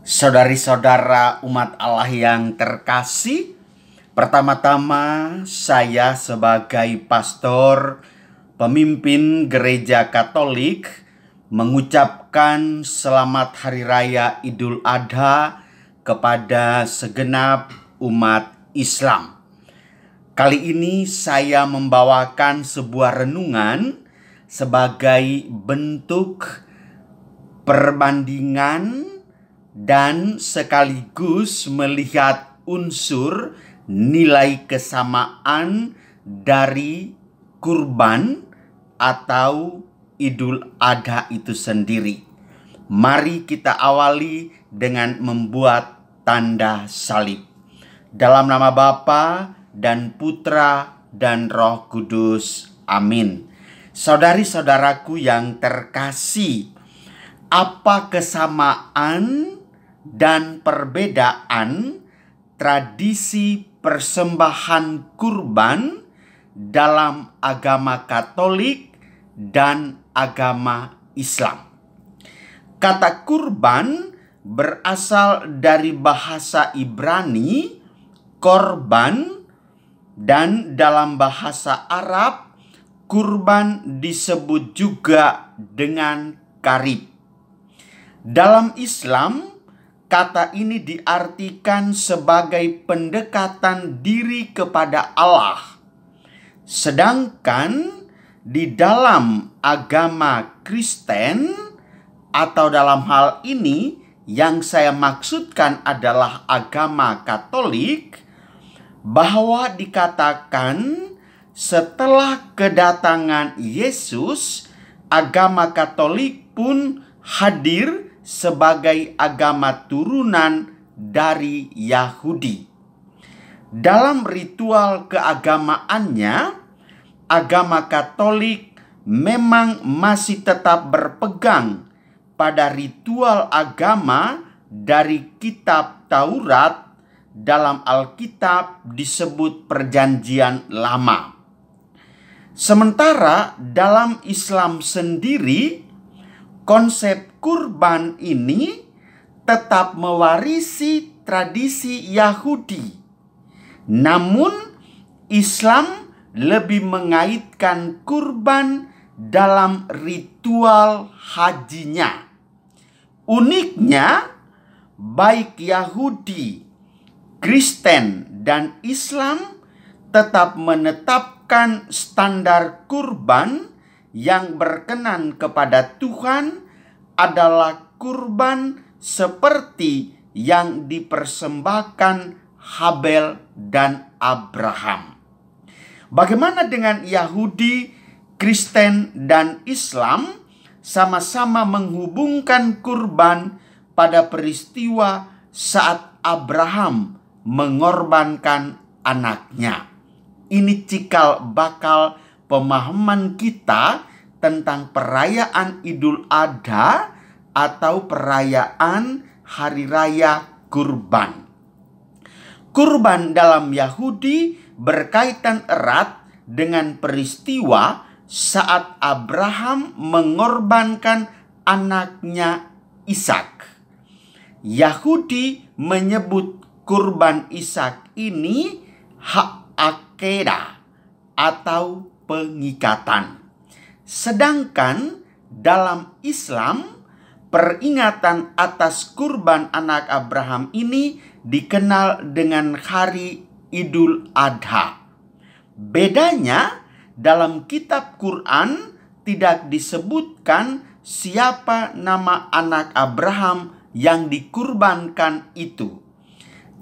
Saudari-saudara umat Allah yang terkasih, pertama-tama saya sebagai pastor pemimpin gereja Katolik mengucapkan selamat Hari Raya Idul Adha kepada segenap umat Islam. Kali ini saya membawakan sebuah renungan sebagai bentuk perbandingan dan sekaligus melihat unsur nilai kesamaan dari kurban atau Idul Adha itu sendiri. Mari kita awali dengan membuat tanda salib. Dalam nama Bapa dan Putra dan Roh Kudus. Amin. Saudari-saudaraku yang terkasih, apa kesamaan dan perbedaan tradisi persembahan kurban dalam agama Katolik dan agama Islam? Kata kurban berasal dari bahasa Ibrani korban, dan dalam bahasa Arab kurban disebut juga dengan karib. Dalam Islam, kata ini diartikan sebagai pendekatan diri kepada Allah. Sedangkan di dalam agama Kristen, atau dalam hal ini yang saya maksudkan adalah agama Katolik, bahwa dikatakan setelah kedatangan Yesus, agama Katolik pun hadir sebagai agama turunan dari Yahudi. Dalam ritual keagamaannya, agama Katolik memang masih tetap berpegang pada ritual agama dari kitab Taurat. Dalam Alkitab disebut Perjanjian Lama. Sementara dalam Islam sendiri, konsep kurban ini tetap mewarisi tradisi Yahudi. Namun, Islam lebih mengaitkan kurban dalam ritual hajinya. Uniknya, baik Yahudi, Kristen, dan Islam tetap menetapkan standar kurban yang berkenan kepada Tuhan adalah kurban seperti yang dipersembahkan Habel dan Abraham. Bagaimana dengan Yahudi, Kristen, dan Islam sama-sama menghubungkan kurban pada peristiwa saat Abraham mengorbankan anaknya? Ini cikal bakal pemahaman kita tentang perayaan Idul Adha atau perayaan Hari Raya Kurban. Kurban dalam Yahudi berkaitan erat dengan peristiwa saat Abraham mengorbankan anaknya Ishak. Yahudi menyebut kurban Ishak ini ha'akedah atau pengikatan. Sedangkan dalam Islam, peringatan atas kurban anak Abraham ini dikenal dengan hari Idul Adha. Bedanya, dalam kitab Quran tidak disebutkan siapa nama anak Abraham yang dikurbankan itu.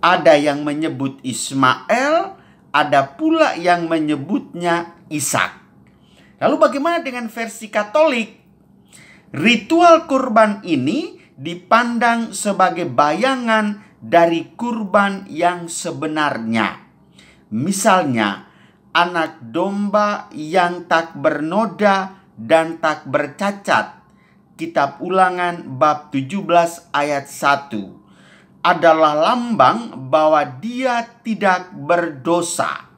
Ada yang menyebut Ismail, ada pula yang menyebutnya Ishak. Lalu bagaimana dengan versi Katolik? Ritual kurban ini dipandang sebagai bayangan dari kurban yang sebenarnya. Misalnya, anak domba yang tak bernoda dan tak bercacat. Kitab Ulangan bab 17 ayat 1. Adalah lambang bahwa dia tidak berdosa.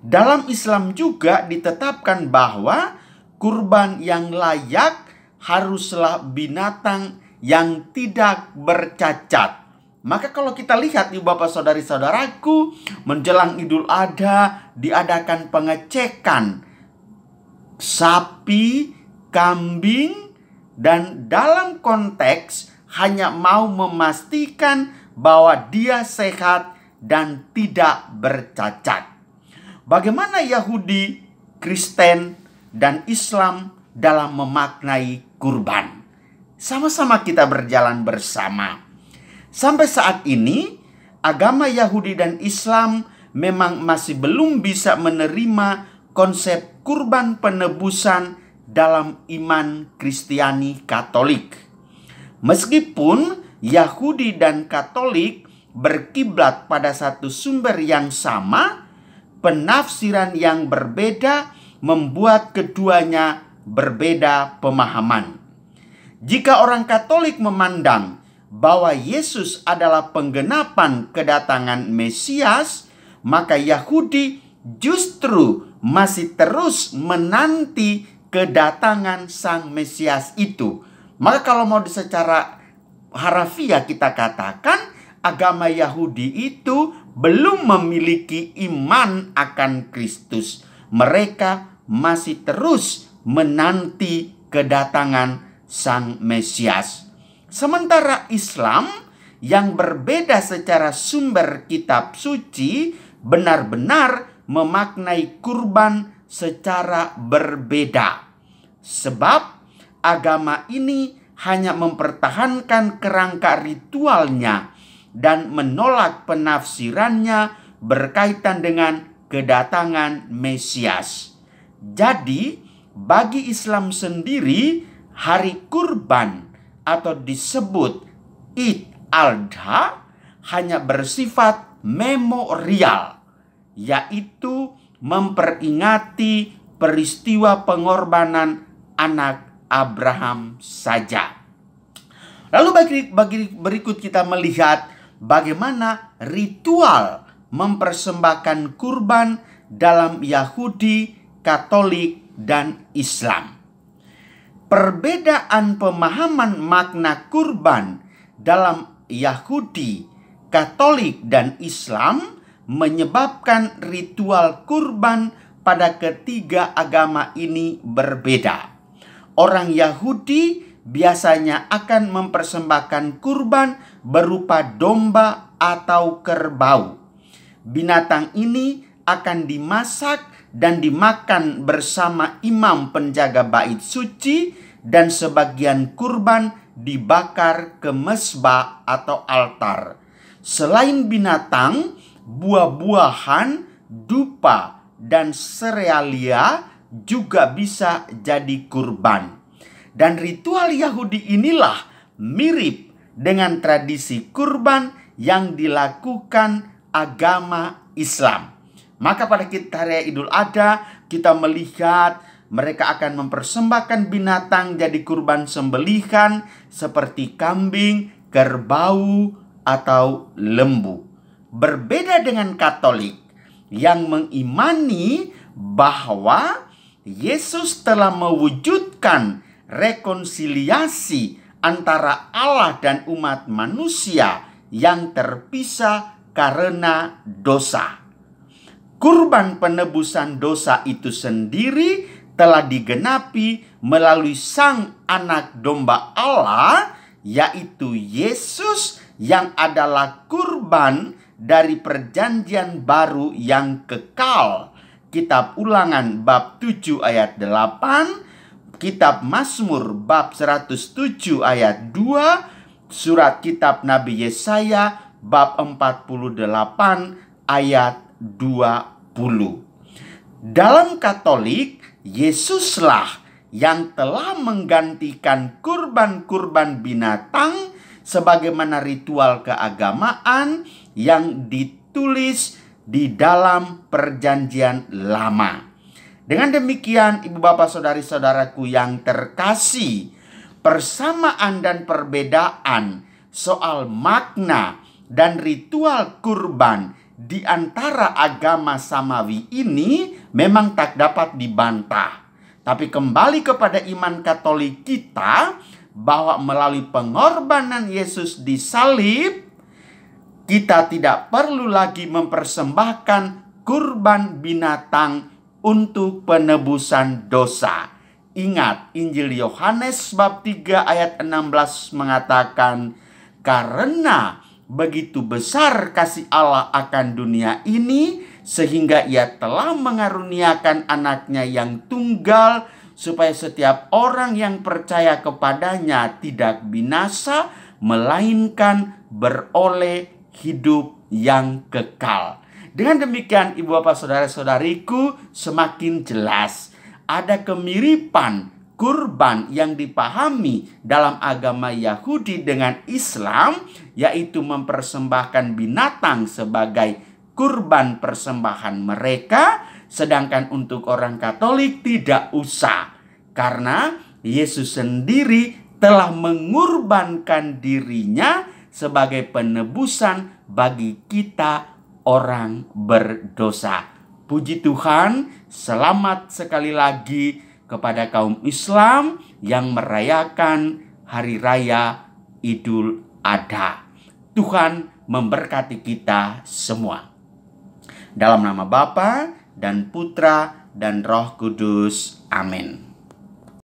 Dalam Islam juga ditetapkan bahwa kurban yang layak haruslah binatang yang tidak bercacat. Maka kalau kita lihat Ibu Bapak Saudari-saudaraku, menjelang Idul Adha diadakan pengecekan sapi, kambing, dan dalam konteks hanya mau memastikan bahwa dia sehat dan tidak bercacat. Bagaimana Yahudi, Kristen, dan Islam dalam memaknai kurban? Sama-sama kita berjalan bersama. Sampai saat ini, agama Yahudi dan Islam memang masih belum bisa menerima konsep kurban penebusan dalam iman Kristiani Katolik. Meskipun Yahudi dan Katolik berkiblat pada satu sumber yang sama, penafsiran yang berbeda membuat keduanya berbeda pemahaman. Jika orang Katolik memandang bahwa Yesus adalah penggenapan kedatangan Mesias, maka Yahudi justru masih terus menanti kedatangan Sang Mesias itu. Maka kalau mau secara harafiah kita katakan, agama Yahudi itu belum memiliki iman akan Kristus. Mereka masih terus menanti kedatangan Sang Mesias. Sementara Islam yang berbeda secara sumber kitab suci benar-benar memaknai kurban secara berbeda. Sebab agama ini hanya mempertahankan kerangka ritualnya dan menolak penafsirannya berkaitan dengan kedatangan Mesias. Jadi, bagi Islam sendiri, hari kurban atau disebut Id al-Adha hanya bersifat memorial, yaitu memperingati peristiwa pengorbanan anak Abraham saja. Lalu berikut kita melihat bagaimana ritual mempersembahkan kurban dalam Yahudi, Katolik, dan Islam. Perbedaan pemahaman makna kurban dalam Yahudi, Katolik, dan Islam menyebabkan ritual kurban pada ketiga agama ini berbeda. Orang Yahudi biasanya akan mempersembahkan kurban berupa domba atau kerbau. Binatang ini akan dimasak dan dimakan bersama imam penjaga bait suci, dan sebagian kurban dibakar ke mezbah atau altar. Selain binatang, buah-buahan, dupa, dan serealia juga bisa jadi kurban. Dan ritual Yahudi inilah mirip dengan tradisi kurban yang dilakukan agama Islam. Maka pada hari Idul Adha kita melihat mereka akan mempersembahkan binatang jadi kurban sembelihan seperti kambing, kerbau, atau lembu. Berbeda dengan Katolik yang mengimani bahwa Yesus telah mewujudkan rekonsiliasi antara Allah dan umat manusia yang terpisah karena dosa. Kurban penebusan dosa itu sendiri telah digenapi melalui Sang Anak Domba Allah, yaitu Yesus yang adalah kurban dari perjanjian baru yang kekal. Kitab Ulangan bab 7 ayat 8, Kitab Mazmur bab 107 ayat 2, surat Kitab Nabi Yesaya bab 48 ayat 20. Dalam Katolik, Yesuslah yang telah menggantikan kurban-kurban binatang sebagaimana ritual keagamaan yang ditulis di dalam Perjanjian Lama. Dengan demikian, Ibu Bapak Saudari-saudaraku yang terkasih, persamaan dan perbedaan soal makna dan ritual kurban di antara agama samawi ini memang tak dapat dibantah. Tapi kembali kepada iman Katolik kita, bahwa melalui pengorbanan Yesus di salib, kita tidak perlu lagi mempersembahkan kurban binatang untuk penebusan dosa. Ingat, Injil Yohanes bab 3 ayat 16 mengatakan, karena begitu besar kasih Allah akan dunia ini, sehingga ia telah mengaruniakan anaknya yang tunggal, supaya setiap orang yang percaya kepadanya tidak binasa, melainkan beroleh hidup yang kekal. Dengan demikian, ibu bapak saudara-saudariku, semakin jelas ada kemiripan kurban yang dipahami dalam agama Yahudi dengan Islam, yaitu mempersembahkan binatang sebagai kurban persembahan mereka, sedangkan untuk orang Katolik tidak usah, karena Yesus sendiri telah mengorbankan dirinya sebagai penebusan bagi kita orang berdosa. Puji Tuhan, selamat sekali lagi kepada kaum Islam yang merayakan Hari Raya Idul Adha. Tuhan memberkati kita semua. Dalam nama Bapa dan Putra dan Roh Kudus. Amin.